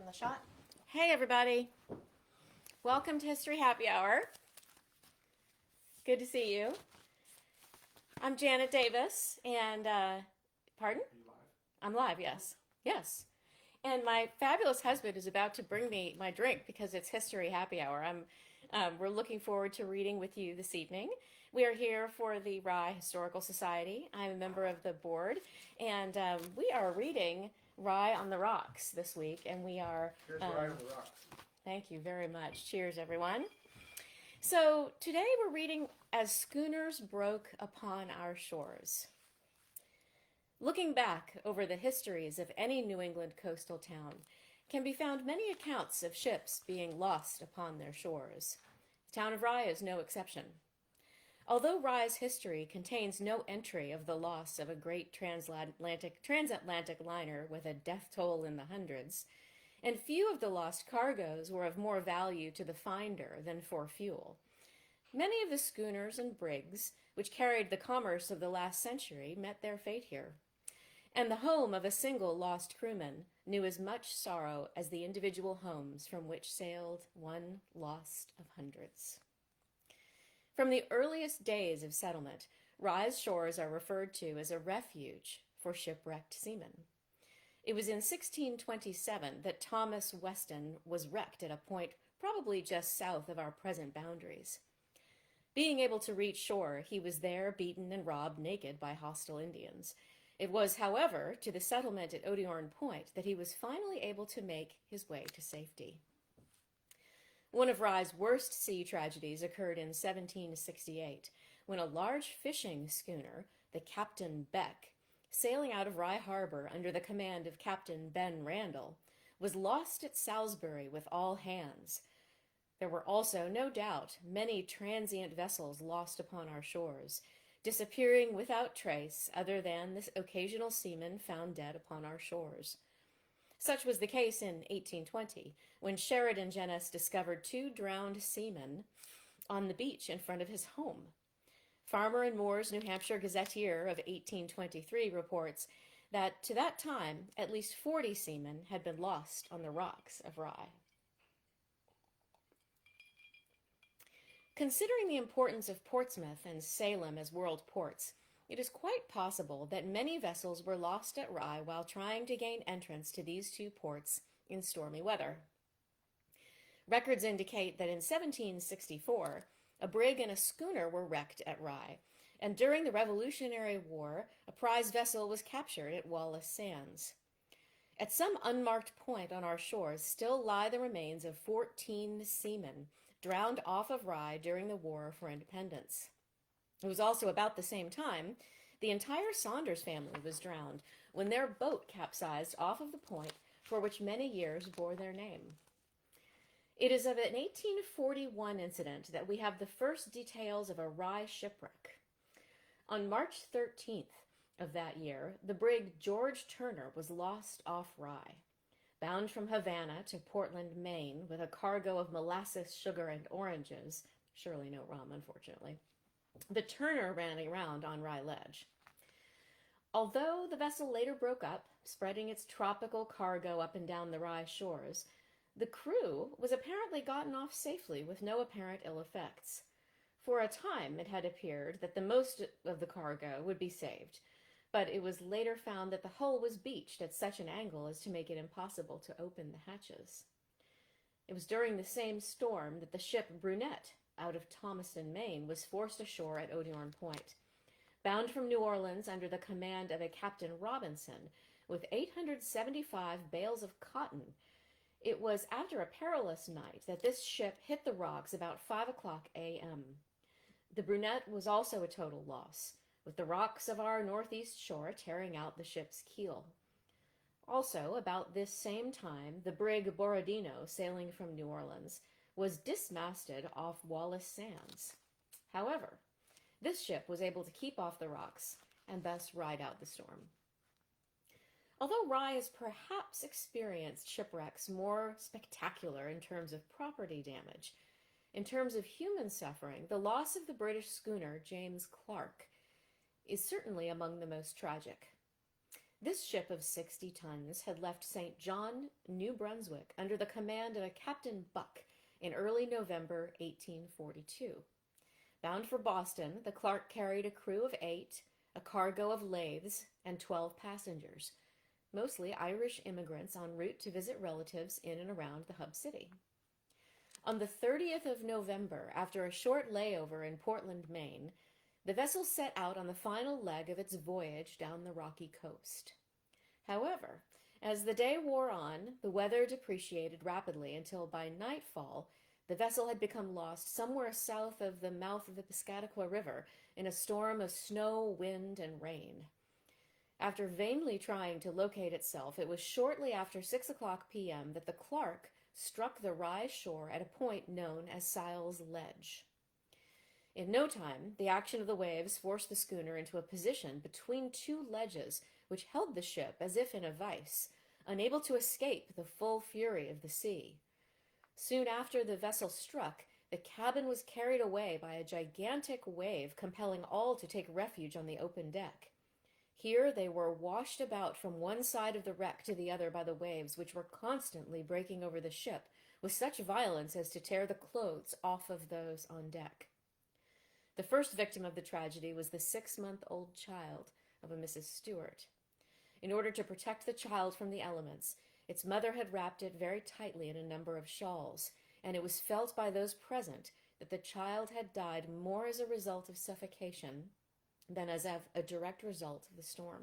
the shot. Hey, everybody. Welcome to History Happy Hour. Good to see you. I'm Janet Davis, and, pardon? Are you live? I'm live, yes. Yes. And my fabulous husband is about to bring me my drink because it's History Happy Hour. We're looking forward to reading with you this evening. We are here for the Rye Historical Society. I'm a member of the board, and we are reading Rye on the Rocks this week, and we are. Here's Rye on the Rocks. Thank you very much. Cheers, everyone. So today we're reading As Schooners Broke Upon Our Shores. Looking back over the histories of any New England coastal town can be found many accounts of ships being lost upon their shores. The town of Rye is no exception. Although Rye's history contains no entry of the loss of a great transatlantic liner with a death toll in the hundreds, and few of the lost cargoes were of more value to the finder than for fuel, many of the schooners and brigs which carried the commerce of the last century met their fate here, and the home of a single lost crewman knew as much sorrow as the individual homes from which sailed one lost of hundreds. From the earliest days of settlement, Rye's shores are referred to as a refuge for shipwrecked seamen. It was in 1627 that Thomas Weston was wrecked at a point probably just south of our present boundaries. Being able to reach shore, he was there beaten and robbed naked by hostile Indians. It was, however, to the settlement at Odiorn Point that he was finally able to make his way to safety. One of Rye's worst sea tragedies occurred in 1768, when a large fishing schooner, the Captain Beck, sailing out of Rye Harbor under the command of Captain Ben Randall, was lost at Salisbury with all hands. There were also, no doubt, many transient vessels lost upon our shores, disappearing without trace other than this occasional seaman found dead upon our shores. Such was the case in 1820, when Sheridan Jenness discovered 2 drowned seamen on the beach in front of his home. Farmer and Moore's New Hampshire Gazetteer of 1823 reports that to that time at least 40 seamen had been lost on the rocks of Rye. Considering the importance of Portsmouth and Salem as world ports, it is quite possible that many vessels were lost at Rye while trying to gain entrance to these 2 ports in stormy weather. Records indicate that in 1764, a brig and a schooner were wrecked at Rye, and during the Revolutionary War, a prize vessel was captured at Wallace Sands. At some unmarked point on our shores still lie the remains of 14 seamen drowned off of Rye during the War for Independence. It was also about the same time the entire Saunders family was drowned when their boat capsized off of the point for which many years bore their name. It is of an 1841 incident that we have the first details of a Rye shipwreck. On March 13th of that year, the brig George Turner was lost off Rye, bound from Havana to Portland, Maine, with a cargo of molasses, sugar, and oranges, surely no rum, unfortunately. The Turner ran aground on Rye Ledge. Although the vessel later broke up, spreading its tropical cargo up and down the Rye shores, the crew was apparently gotten off safely with no apparent ill effects. For a time it had appeared that the most of the cargo would be saved, but it was later found that the hull was beached at such an angle as to make it impossible to open the hatches. It was during the same storm that the ship Brunette, out of Thomaston, Maine, was forced ashore at Odiorn Point, bound from New Orleans under the command of a Captain Robinson, with 875 bales of cotton. It was after a perilous night that this ship hit the rocks about 5 o'clock a.m. The Brunette was also a total loss, with the rocks of our northeast shore tearing out the ship's keel. Also, about this same time, the brig Borodino, sailing from New Orleans, was dismasted off Wallace Sands. However, this ship was able to keep off the rocks and thus ride out the storm. Although Rye has perhaps experienced shipwrecks more spectacular in terms of property damage, in terms of human suffering, the loss of the British schooner James Clark is certainly among the most tragic. This ship of 60 tons had left St. John, New Brunswick, under the command of a Captain Buck in early November 1842. Bound for Boston, the Clark carried a crew of 8, a cargo of lathes, and 12 passengers, mostly Irish immigrants en route to visit relatives in and around the hub city. On the 30th of November, after a short layover in Portland, Maine, the vessel set out on the final leg of its voyage down the rocky coast. However, as the day wore on, the weather depreciated rapidly until by nightfall, the vessel had become lost somewhere south of the mouth of the Piscataqua River in a storm of snow, wind, and rain. After vainly trying to locate itself, it was shortly after 6:00 p.m. that the Clark struck the Rye shore at a point known as Sile's Ledge. In no time, the action of the waves forced the schooner into a position between two ledges which held the ship as if in a vice, unable to escape the full fury of the sea. Soon after the vessel struck, the cabin was carried away by a gigantic wave, compelling all to take refuge on the open deck. Here they were washed about from one side of the wreck to the other by the waves, which were constantly breaking over the ship with such violence as to tear the clothes off of those on deck. The first victim of the tragedy was the 6-month-old child of a Mrs. Stewart. In order to protect the child from the elements, its mother had wrapped it very tightly in a number of shawls, and it was felt by those present that the child had died more as a result of suffocation than as a direct result of the storm.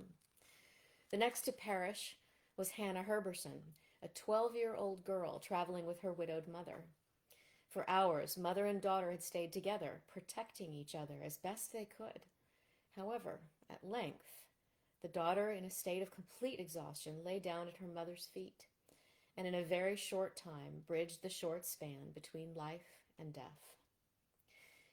The next to perish was Hannah Herberson, a 12-year-old girl traveling with her widowed mother. For hours, mother and daughter had stayed together, protecting each other as best they could. However, at length, the daughter, in a state of complete exhaustion, lay down at her mother's feet, and in a very short time bridged the short span between life and death.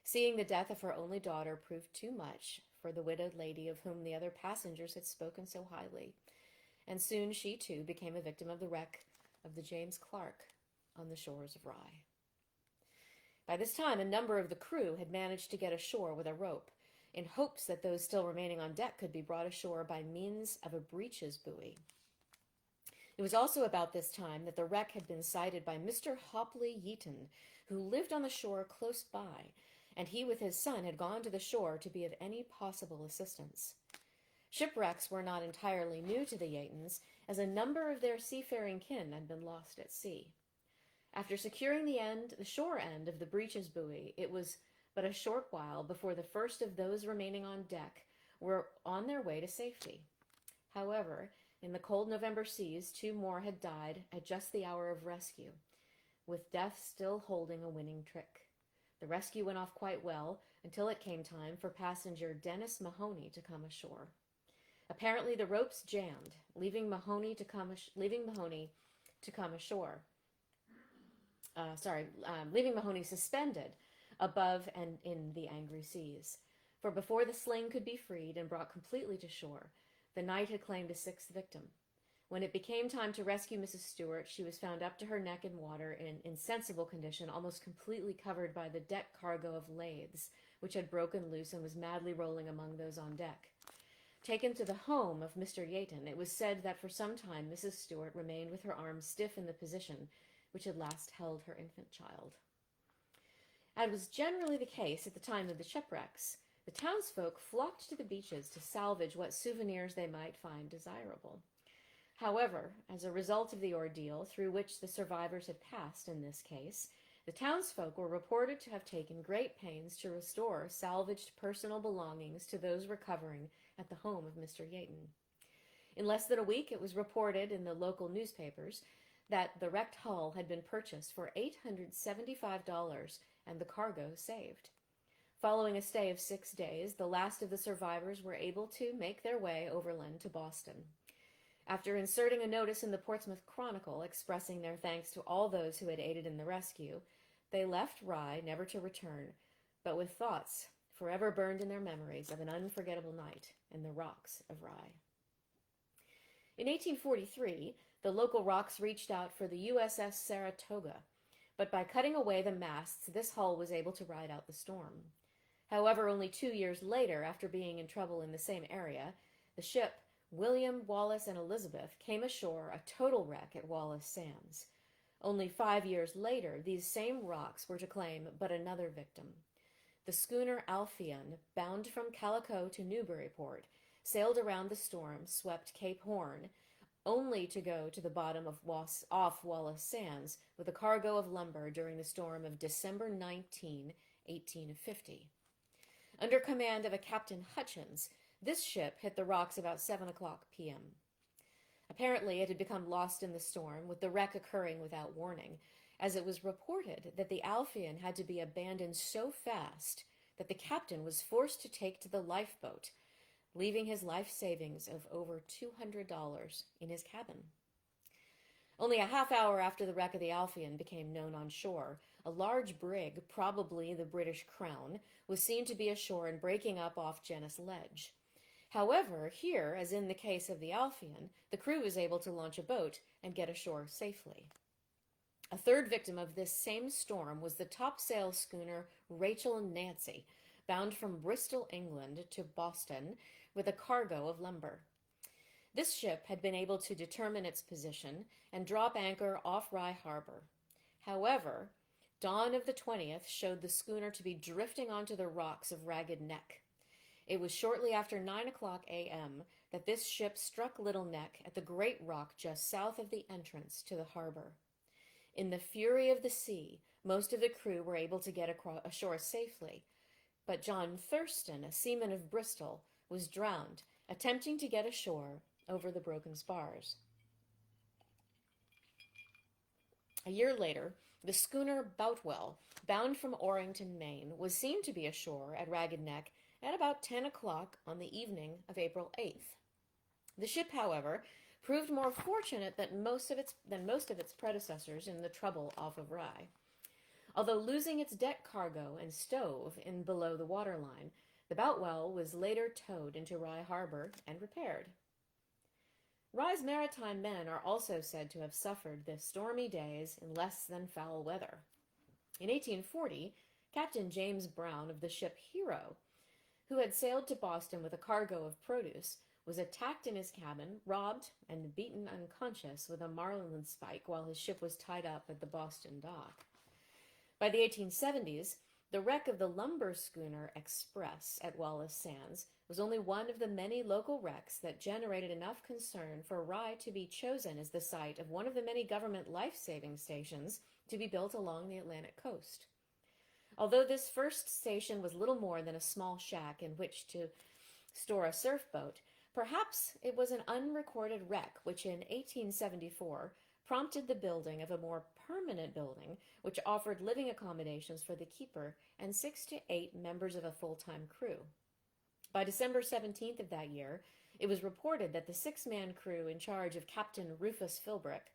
Seeing the death of her only daughter proved too much for the widowed lady of whom the other passengers had spoken so highly, and soon she too became a victim of the wreck of the James Clark on the shores of Rye. By this time, a number of the crew had managed to get ashore with a rope, in hopes that those still remaining on deck could be brought ashore by means of a breeches buoy. It was also about this time that the wreck had been sighted by Mr. Hopley Yeaton, who lived on the shore close by, and he with his son had gone to the shore to be of any possible assistance. Shipwrecks were not entirely new to the Yeatons, as a number of their seafaring kin had been lost at sea. After securing the shore end of the breeches buoy, it was but a short while before the first of those remaining on deck were on their way to safety. However, in the cold November seas, 2 more had died at just the hour of rescue, with death still holding a winning trick. The rescue went off quite well until it came time for passenger Dennis Mahoney to come ashore. Apparently the ropes jammed, leaving Mahoney suspended above and in the angry seas. For before the sling could be freed and brought completely to shore, the night had claimed a 6th victim. When it became time to rescue Mrs. Stewart, she was found up to her neck in water in insensible condition, almost completely covered by the deck cargo of lathes, which had broken loose and was madly rolling among those on deck. Taken to the home of Mr. Yeaton, it was said that for some time Mrs. Stewart remained with her arms stiff in the position which had last held her infant child. As was generally the case at the time of the shipwrecks, the townsfolk flocked to the beaches to salvage what souvenirs they might find desirable. However, as a result of the ordeal through which the survivors had passed in this case, the townsfolk were reported to have taken great pains to restore salvaged personal belongings to those recovering at the home of Mr. Yeaton. In less than a week, it was reported in the local newspapers that the wrecked hull had been purchased for $875 and the cargo saved. Following a stay of 6 days, the last of the survivors were able to make their way overland to Boston. After inserting a notice in the Portsmouth Chronicle expressing their thanks to all those who had aided in the rescue, they left Rye never to return, but with thoughts forever burned in their memories of an unforgettable night in the rocks of Rye. In 1843, the local rocks reached out for the USS Saratoga, but by cutting away the masts, this hull was able to ride out the storm. However, only 2 years later, after being in trouble in the same area, the ship William, Wallace, and Elizabeth came ashore a total wreck at Wallace Sands. Only 5 years later, these same rocks were to claim but another victim. The schooner Alpheon, bound from Calico to Newburyport, sailed around the storm, swept Cape Horn, only to go to the bottom of off Wallace Sands with a cargo of lumber during the storm of December 19, 1850. Under command of a Captain Hutchins, this ship hit the rocks about 7 o'clock p.m. Apparently, it had become lost in the storm, with the wreck occurring without warning, as it was reported that the Alpheon had to be abandoned so fast that the captain was forced to take to the lifeboat, leaving his life savings of over $200 in his cabin. Only a half hour after the wreck of the Alpheon became known on shore, a large brig, probably the British Crown, was seen to be ashore and breaking up off Geness Ledge. However, here, as in the case of the Alpheon, the crew was able to launch a boat and get ashore safely. A third victim of this same storm was the topsail schooner Rachel and Nancy, bound from Bristol, England to Boston with a cargo of lumber. This ship had been able to determine its position and drop anchor off Rye Harbor. However, dawn of the 20th showed the schooner to be drifting onto the rocks of Ragged Neck. It was shortly after 9 o'clock a.m. that this ship struck Little Neck at the Great Rock just south of the entrance to the harbor. In the fury of the sea, most of the crew were able to get ashore safely, but John Thurston, a seaman of Bristol, was drowned, attempting to get ashore over the broken spars. A year later, the schooner Boutwell, bound from Orrington, Maine, was seen to be ashore at Ragged Neck at about 10 o'clock on the evening of April 8th. The ship, however, proved more fortunate than most of its predecessors in the trouble off of Rye. Although losing its deck cargo and stove in below the waterline, the Boutwell was later towed into Rye Harbor and repaired. Rye's maritime men are also said to have suffered the stormy days in less than foul weather. In 1840, Captain James Brown of the ship Hero, who had sailed to Boston with a cargo of produce, was attacked in his cabin, robbed, and beaten unconscious with a marline spike while his ship was tied up at the Boston dock. By the 1870s, the wreck of the lumber schooner Express at Wallace Sands was only one of the many local wrecks that generated enough concern for Rye to be chosen as the site of one of the many government life-saving stations to be built along the Atlantic coast. Although this first station was little more than a small shack in which to store a surf boat, perhaps it was an unrecorded wreck which in 1874 prompted the building of a more permanent building which offered living accommodations for the keeper and 6 to 8 members of a full-time crew. By December 17th of that year, it was reported that the 6-man crew in charge of Captain Rufus Philbrick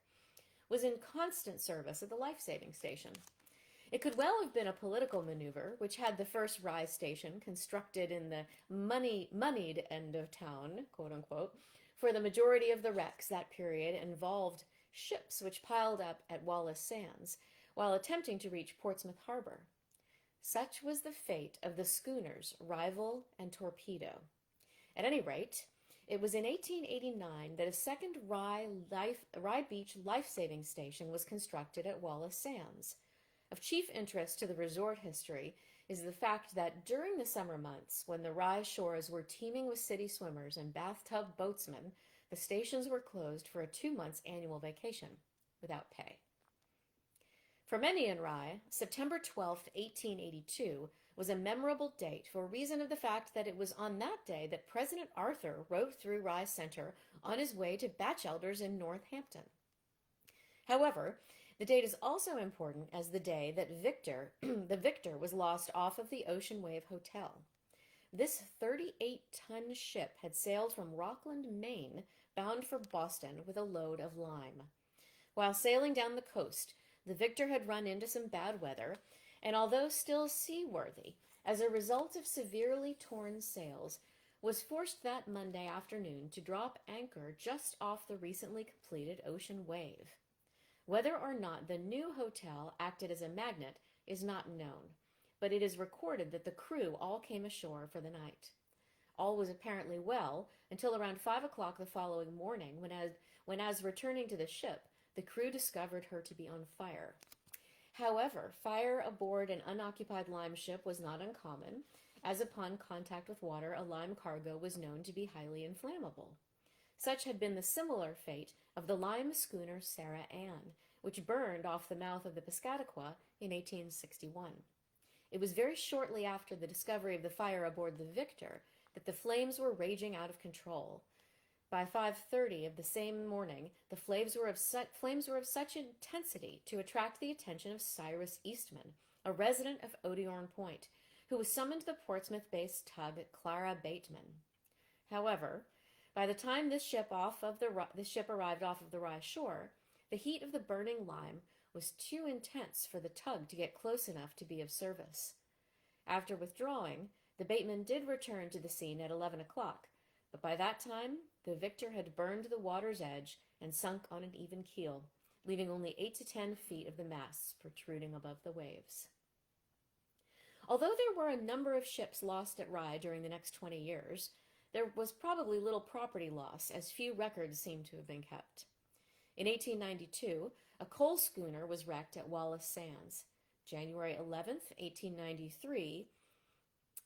was in constant service at the life-saving station. It could well have been a political maneuver, which had the first Rye station constructed in the moneyed end of town, quote-unquote, for the majority of the wrecks that period involved ships which piled up at Wallace Sands while attempting to reach Portsmouth Harbor. Such was the fate of the schooners Rival and Torpedo. At any rate, it was in 1889 that a second Rye Beach life-saving station was constructed at Wallace Sands. Of chief interest to the resort history is the fact that during the summer months, when the Rye shores were teeming with city swimmers and bathtub boatsmen, the stations were closed for a 2-month annual vacation without pay. For many in Rye, September 12, 1882, was a memorable date for reason of the fact that it was on that day that President Arthur rode through Rye Center on his way to Batchelder's in Northampton. However, the date is also important as the day that the Victor was lost off of the Ocean Wave Hotel. This 38-ton ship had sailed from Rockland, Maine, bound for Boston with a load of lime. While sailing down the coast, the Victor had run into some bad weather, and although still seaworthy, as a result of severely torn sails, was forced that Monday afternoon to drop anchor just off the recently completed Ocean Wave. Whether or not the new hotel acted as a magnet is not known, but it is recorded that the crew all came ashore for the night. All was apparently well until around 5 o'clock the following morning, when as returning to the ship, the crew discovered her to be on fire. However, fire aboard an unoccupied lime ship was not uncommon, as upon contact with water, a lime cargo was known to be highly inflammable. Such had been the similar fate of the lime schooner Sarah Ann, which burned off the mouth of the Piscataqua in 1861. It was very shortly after the discovery of the fire aboard the Victor that the flames were raging out of control. By 5:30 of the same morning, the flames were of such intensity to attract the attention of Cyrus Eastman, a resident of Odiorn Point, who was summoned to the Portsmouth-based tug Clara Bateman. However, by the time this ship arrived off of the Rye shore, the heat of the burning lime was too intense for the tug to get close enough to be of service. After withdrawing, the Bateman did return to the scene at 11 o'clock, but by that time, the Victor had burned to the water's edge and sunk on an even keel, leaving only 8 to 10 feet of the masts protruding above the waves. Although there were a number of ships lost at Rye during the next 20 years, there was probably little property loss, as few records seem to have been kept. In 1892, a coal schooner was wrecked at Wallace Sands. January 11th, 1893,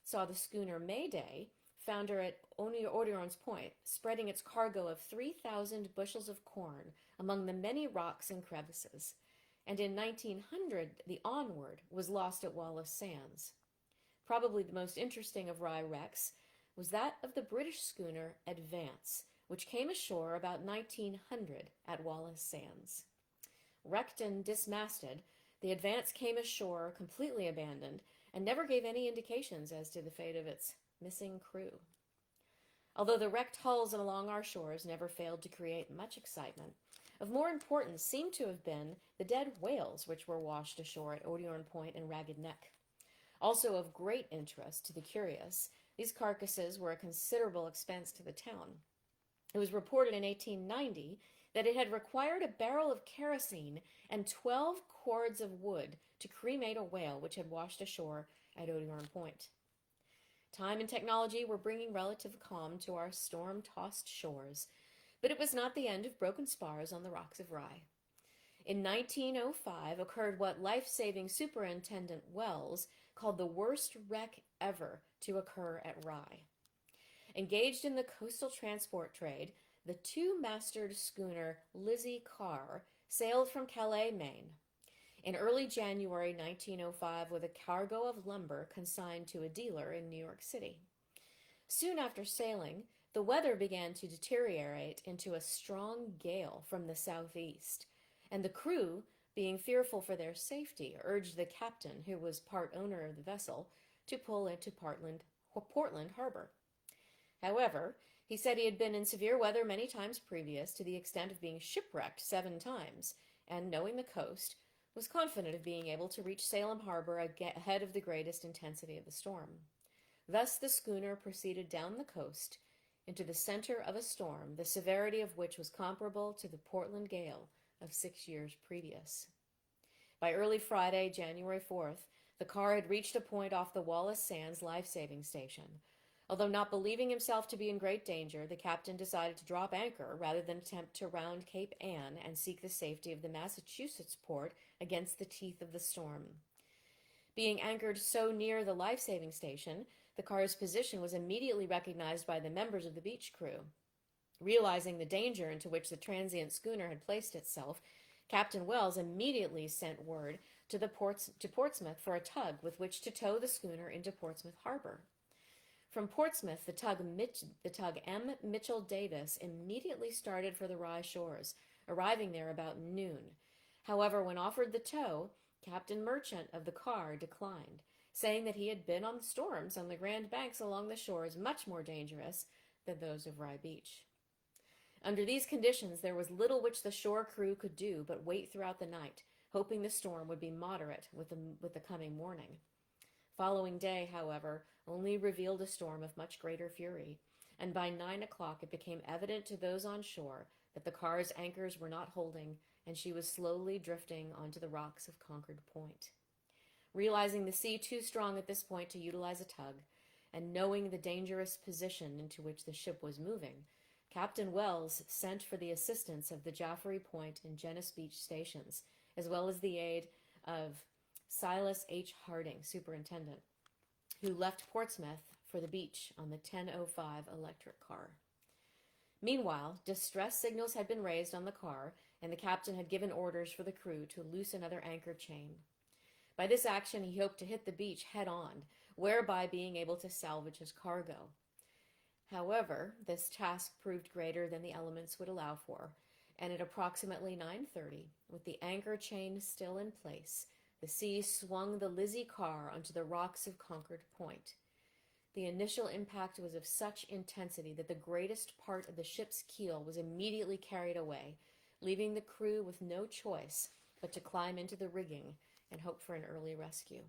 saw the schooner Mayday founder at Odiorn's Point, spreading its cargo of 3,000 bushels of corn among the many rocks and crevices. And in 1900, the Onward was lost at Wallace Sands. Probably the most interesting of Rye wrecks was that of the British schooner Advance, which came ashore about 1900 at Wallace Sands. Wrecked and dismasted, the Advance came ashore completely abandoned and never gave any indications as to the fate of its missing crew. Although the wrecked hulls along our shores never failed to create much excitement, of more importance seemed to have been the dead whales which were washed ashore at Odiorn Point and Ragged Neck. Also of great interest to the curious, these carcasses were a considerable expense to the town. It was reported in 1890 that it had required a barrel of kerosene and 12 cords of wood to cremate a whale which had washed ashore at Odiorn Point. Time and technology were bringing relative calm to our storm-tossed shores, but it was not the end of broken spars on the rocks of Rye. In 1905 occurred what life-saving Superintendent Wells called the worst wreck ever to occur at Rye. Engaged in the coastal transport trade, the two-masted schooner Lizzie Carr sailed from Calais, Maine, in early January 1905 with a cargo of lumber consigned to a dealer in New York City. Soon after sailing, the weather began to deteriorate into a strong gale from the southeast, and the crew, being fearful for their safety, urged the captain, who was part owner of the vessel, to pull into Portland Harbor. However, he said he had been in severe weather many times previous, to the extent of being shipwrecked 7 times, and, knowing the coast, was confident of being able to reach Salem Harbor ahead of the greatest intensity of the storm. Thus the schooner proceeded down the coast into the center of a storm, the severity of which was comparable to the Portland gale of 6 years previous. By early Friday, January 4th, the car had reached a point off the Wallace Sands life-saving station. Although not believing himself to be in great danger, the captain decided to drop anchor rather than attempt to round Cape Ann and seek the safety of the Massachusetts port against the teeth of the storm. Being anchored so near the life-saving station, the car's position was immediately recognized by the members of the beach crew. Realizing the danger into which the transient schooner had placed itself, Captain Wells immediately sent word to Portsmouth for a tug with which to tow the schooner into Portsmouth Harbor. From Portsmouth, the tug M. Mitchell Davis immediately started for the Rye shores, arriving there about noon. However, when offered the tow, Captain Merchant of the car declined, saying that he had been on storms on the Grand Banks along the shores much more dangerous than those of Rye Beach. Under these conditions, there was little which the shore crew could do but wait throughout the night, hoping the storm would be moderate with the coming morning. Following day, however, only revealed a storm of much greater fury, and by 9 o'clock it became evident to those on shore that the car's anchors were not holding, and she was slowly drifting onto the rocks of Concord Point. Realizing the sea too strong at this point to utilize a tug, and knowing the dangerous position into which the ship was moving, Captain Wells sent for the assistance of the Jaffrey Point and Genesee Beach stations, as well as the aid of Silas H. Harding, superintendent, who left Portsmouth for the beach on the 10:05 electric car. Meanwhile, distress signals had been raised on the car, and the captain had given orders for the crew to loose another anchor chain. By this action, he hoped to hit the beach head-on, whereby being able to salvage his cargo. However, this task proved greater than the elements would allow for, and at approximately 9:30, with the anchor chain still in place, the sea swung the Lizzie car onto the rocks of Concord Point. The initial impact was of such intensity that the greatest part of the ship's keel was immediately carried away, leaving the crew with no choice but to climb into the rigging and hope for an early rescue.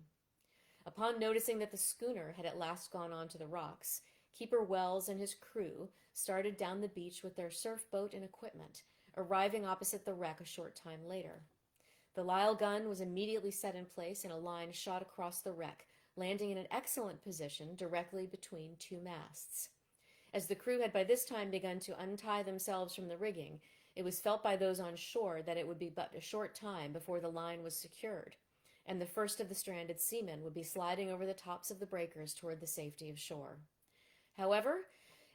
Upon noticing that the schooner had at last gone on to the rocks, Keeper Wells and his crew started down the beach with their surf boat and equipment, arriving opposite the wreck a short time later. The Lyle gun was immediately set in place and a line shot across the wreck, landing in an excellent position directly between two masts. As the crew had by this time begun to untie themselves from the rigging, it was felt by those on shore that it would be but a short time before the line was secured, and the first of the stranded seamen would be sliding over the tops of the breakers toward the safety of shore. However,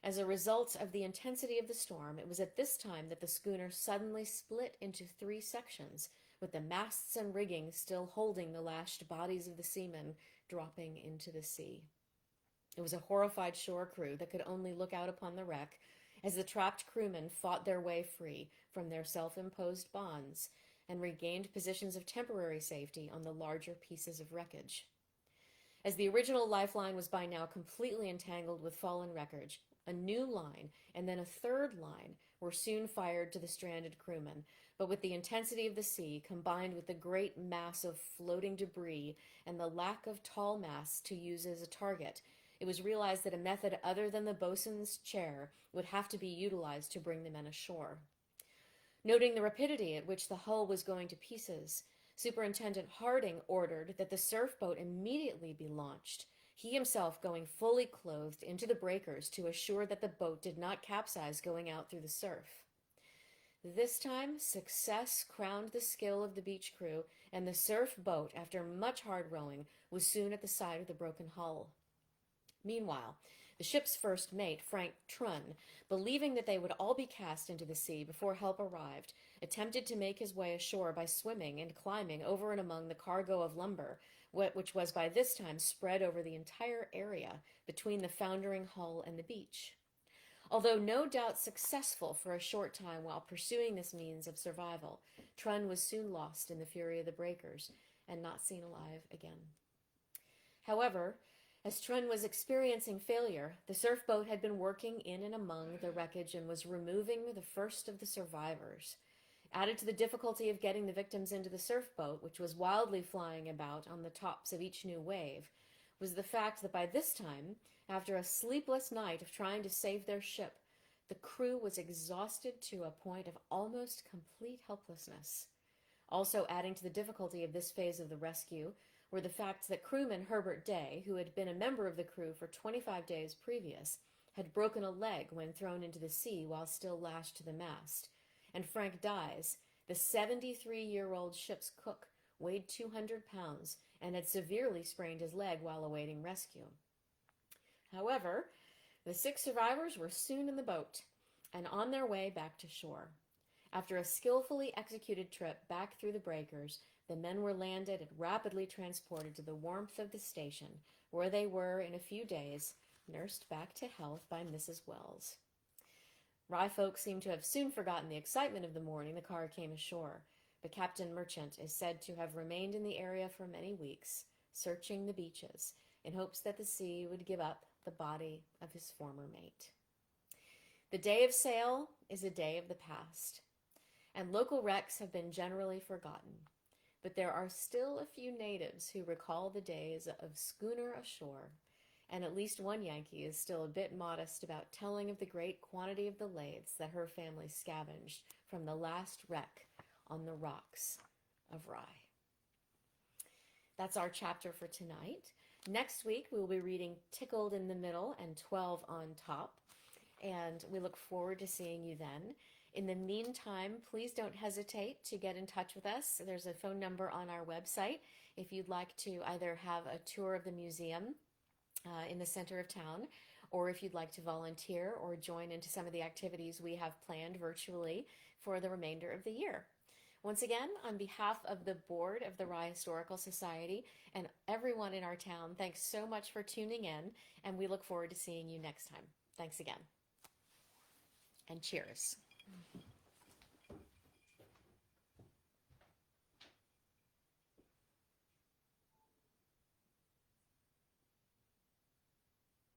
as a result of the intensity of the storm, it was at this time that the schooner suddenly split into 3 sections, with the masts and rigging still holding the lashed bodies of the seamen dropping into the sea. It was a horrified shore crew that could only look out upon the wreck as the trapped crewmen fought their way free from their self-imposed bonds and regained positions of temporary safety on the larger pieces of wreckage. As the original lifeline was by now completely entangled with fallen wreckage, a new line and then a third line were soon fired to the stranded crewmen, but with the intensity of the sea, combined with the great mass of floating debris and the lack of tall masts to use as a target, it was realized that a method other than the bosun's chair would have to be utilized to bring the men ashore. Noting the rapidity at which the hull was going to pieces, Superintendent Harding ordered that the surf boat immediately be launched, he himself going fully clothed into the breakers to assure that the boat did not capsize going out through the surf. This time, success crowned the skill of the beach crew, and the surf boat, after much hard rowing, was soon at the side of the broken hull. Meanwhile, the ship's first mate, Frank Trunn, believing that they would all be cast into the sea before help arrived, attempted to make his way ashore by swimming and climbing over and among the cargo of lumber, which was by this time spread over the entire area between the foundering hull and the beach. Although no doubt successful for a short time while pursuing this means of survival, Trunn was soon lost in the fury of the breakers and not seen alive again. However, as Trunn was experiencing failure, the surf boat had been working in and among the wreckage and was removing the first of the survivors. Added to the difficulty of getting the victims into the surf boat, which was wildly flying about on the tops of each new wave, was the fact that by this time, after a sleepless night of trying to save their ship, the crew was exhausted to a point of almost complete helplessness. Also adding to the difficulty of this phase of the rescue were the facts that crewman Herbert Day, who had been a member of the crew for 25 days previous, had broken a leg when thrown into the sea while still lashed to the mast, and Frank Dyes, the 73-year-old ship's cook, weighed 200 pounds and had severely sprained his leg while awaiting rescue. However, the 6 survivors were soon in the boat and on their way back to shore. After a skillfully executed trip back through the breakers, the men were landed and rapidly transported to the warmth of the station, where they were, in a few days, nursed back to health by Mrs. Wells. Rye folk seem to have soon forgotten the excitement of the morning the car came ashore, but Captain Merchant is said to have remained in the area for many weeks, searching the beaches, in hopes that the sea would give up the body of his former mate. The day of sail is a day of the past, and local wrecks have been generally forgotten. But there are still a few natives who recall the days of schooner ashore, and at least one Yankee is still a bit modest about telling of the great quantity of the lathes that her family scavenged from the last wreck on the rocks of Rye. That's our chapter for tonight. Next week, we will be reading Tickled in the Middle and 12 on Top, and we look forward to seeing you then. In the meantime, please don't hesitate to get in touch with us. There's a phone number on our website if you'd like to either have a tour of the museum in the center of town, or if you'd like to volunteer or join into some of the activities we have planned virtually for the remainder of the year. Once again, on behalf of the board of the Rye Historical Society and everyone in our town, thanks so much for tuning in, and we look forward to seeing you next time. Thanks again. And cheers.